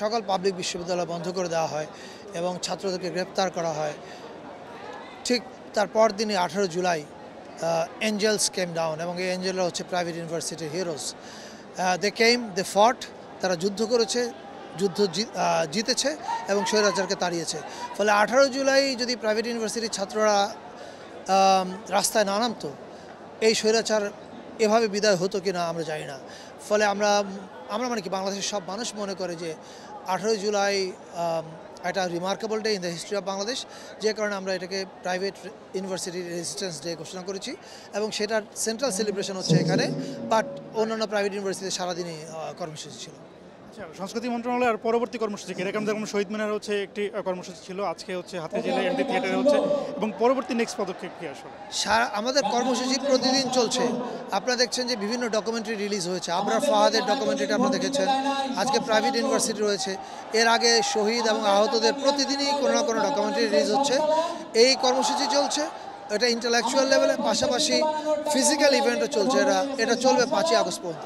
সকল পাবলিক বিশ্ববিদ্যালয় বন্ধ করে দেওয়া হয় এবং ছাত্রদেরকে গ্রেপ্তার করা হয়। ঠিক তার পরদিনই 18 জুলাই এঞ্জেলস কেম ডাউন, এবং এই এঞ্জেলরা হচ্ছে প্রাইভেট ইউনিভার্সিটির হিরোজ। দে কেম, দে ফট, তারা যুদ্ধ করেছে, যুদ্ধ জিতেছে এবং স্বৈরাচারকে তাড়িয়েছে। ফলে 18 জুলাই যদি প্রাইভেট ইউনিভার্সিটির ছাত্ররা রাস্তায় না নামতো, এই স্বৈরাচার এভাবে বিদায় হতো কিনা আমরা জানি না। ফলে আমরা মানে কি, বাংলাদেশের সব মানুষ মনে করে যে 18 জুলাই একটা remarkable day in the history of Bangladesh, যে কারণে আমরা এটাকে প্রাইভেট ইউনিভার্সিটি রেজিস্ট্যান্স ডে ঘোষণা করেছি এবং সেটার সেন্ট্রাল সেলিব্রেশন হচ্ছে এখানে। বাট অন্যান্য প্রাইভেট ইউনিভার্সিটিতে সারাদিনই কর্মসূচি ছিল। আচ্ছা, সংস্কৃতি মন্ত্রণালয়ের পরবর্তী কর্মসূচি কি? এরকম যেমন শহীদ মিনার হচ্ছে একটি কর্মসূচি ছিল, আজকে হচ্ছে হাতিঝিলে এমপি থিয়েটারে হচ্ছে, এবং পরবর্তী নেক্সট পদক্ষেপ কি আসলে? আমাদের কর্মসূচি প্রতিদিন চলছে। আপনারা দেখছেন যে বিভিন্ন ডকুমেন্টারি রিলিজ হয়েছে। আবরার ফাহাদের ডকুমেন্টারিটা আপনারা দেখেছেন, আজকে প্রাইভেট ইউনিভার্সিটি রয়েছে। এর আগে শহীদ এবং আহতদের প্রতিদিনই কোনো না কোনো ডকুমেন্টারি রিলিজ হচ্ছে। এই কর্মসূচি চলছে, এটা ইন্টেলেকচুয়াল লেভেলে, পাশাপাশি ফিজিক্যাল ইভেন্টও চলছে। এটা চলবে 5ই আগস্ট পর্যন্ত।